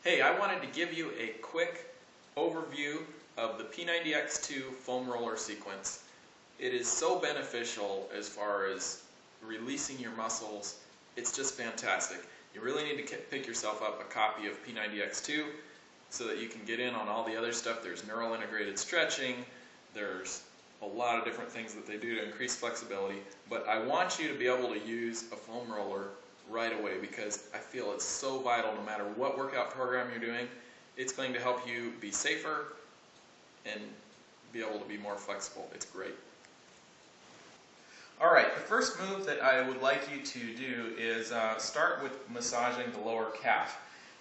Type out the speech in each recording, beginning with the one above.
Hey, I wanted to give you a quick overview of the P90X2 foam roller sequence. It is so beneficial as far as releasing your muscles. It's just fantastic. You really need to pick yourself up a copy of P90X2 so that you can get in on all the other stuff. There's neural integrated stretching, there's a lot of different things that they do to increase flexibility, but I want you to be able to use a foam roller right away because I feel it's so vital. No matter what workout program you're doing, it's going to help you be safer and be able to be more flexible. It's great. Alright, the first move that I would like you to do is start with massaging the lower calf.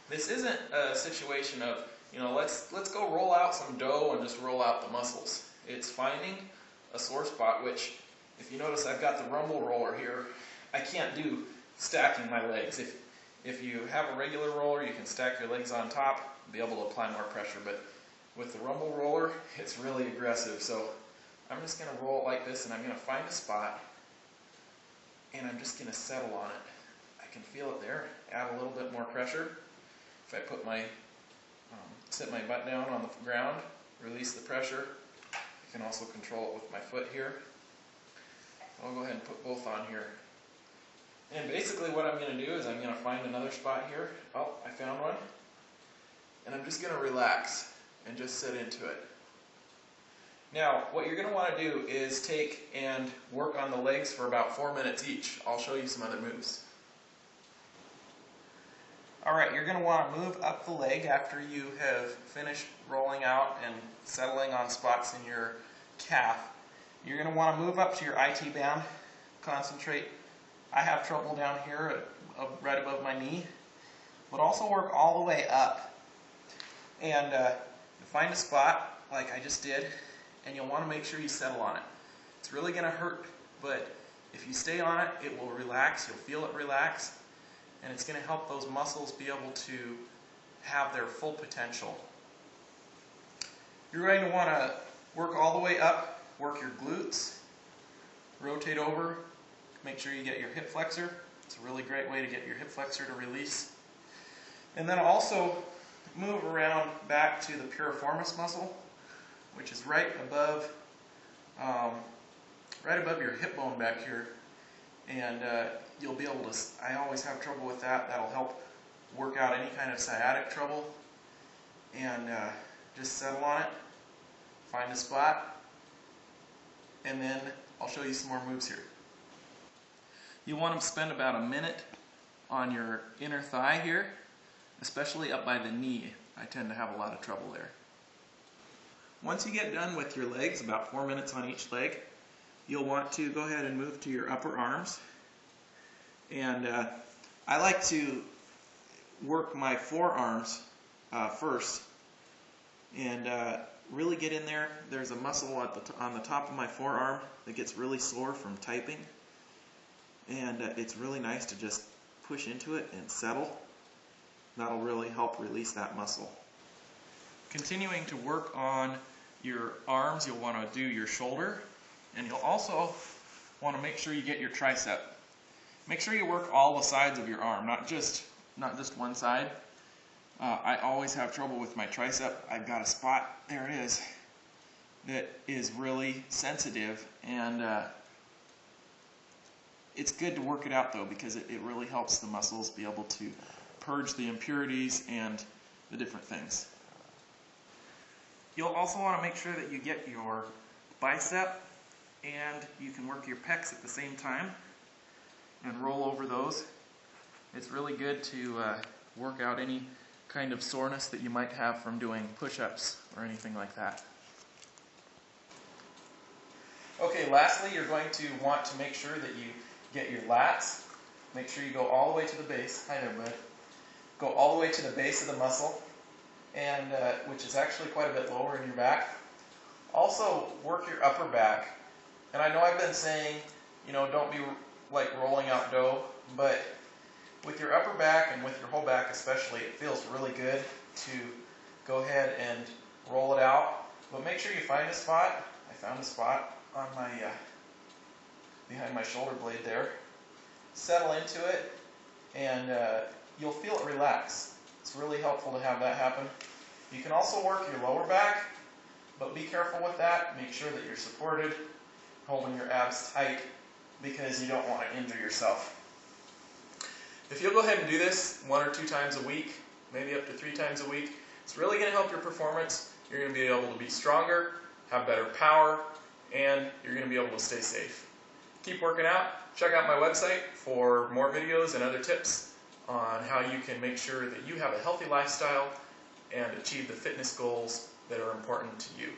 This isn't a situation of, let's go roll out some dough and just roll out the muscles. It's finding a sore spot, which, if you notice, I've got the rumble roller here. I can't do stacking my legs. If you have a regular roller, you can stack your legs on top and be able to apply more pressure, but with the rumble roller, it's really aggressive. So I'm just going to roll it like this, and I'm going to find a spot, and I'm just going to settle on it. I can feel it there. Add a little bit more pressure. If I put my, sit my butt down on the ground, release the pressure. I can also control it with my foot here. I'll go ahead and put both on here. And basically what I'm going to do is I'm going to find another spot here. Oh, I found one. And I'm just going to relax and just sit into it. Now, what you're going to want to do is take and work on the legs for about 4 minutes each. I'll show you some other moves. Alright, you're going to want to move up the leg after you have finished rolling out and settling on spots in your calf. You're going to want to move up to your IT band, concentrate. I have trouble down here right above my knee, but also work all the way up. And find a spot like I just did, and you'll want to make sure you settle on it. It's really going to hurt, but if you stay on it, it will relax. You'll feel it relax, and it's going to help those muscles be able to have their full potential. You're going to want to work all the way up, work your glutes, rotate over, make sure you get your hip flexor. It's a really great way to get your hip flexor to release. And then also move around back to the piriformis muscle, which is right above your hip bone back here. And you'll be able to, I always have trouble with that. That'll help work out any kind of sciatic trouble. And just settle on it, find a spot, and then I'll show you some more moves here. You want to spend about a minute on your inner thigh here, especially up by the knee. I tend to have a lot of trouble there. Once you get done with your legs, about 4 minutes on each leg, you'll want to go ahead and move to your upper arms. And I like to work my forearms first and really get in there. There's a muscle on the top of my forearm that gets really sore from typing. And it's really nice to just push into it and settle. That'll really help release that muscle. Continuing to work on your arms, you'll want to do your shoulder, and you'll also want to make sure you get your tricep. Make sure you work all the sides of your arm, not just one side. I always have trouble with my tricep. I've got a spot, there it is, that is really sensitive, and it's good to work it out though, because it really helps the muscles be able to purge the impurities and the different things. You'll also want to make sure that you get your bicep, and you can work your pecs at the same time and roll over those. It's really good to work out any kind of soreness that you might have from doing push-ups or anything like that. Okay, lastly, you're going to want to make sure that you get your lats. Make sure you go all the way to the base. Hi there, bud. Go all the way to the base of the muscle, and which is actually quite a bit lower in your back. Also, work your upper back. And I know I've been saying, don't be like rolling out dough, but with your upper back and with your whole back especially, it feels really good to go ahead and roll it out. But make sure you find a spot. I found a spot on my behind my shoulder blade there. Settle into it, and you'll feel it relax. It's really helpful to have that happen. You can also work your lower back, but be careful with that. Make sure that you're supported, holding your abs tight, because you don't want to injure yourself. If you'll go ahead and do this 1 or 2 times a week, maybe up to 3 times a week, it's really going to help your performance. You're going to be able to be stronger, have better power, and you're going to be able to stay safe. Keep working out. Check out my website for more videos and other tips on how you can make sure that you have a healthy lifestyle and achieve the fitness goals that are important to you.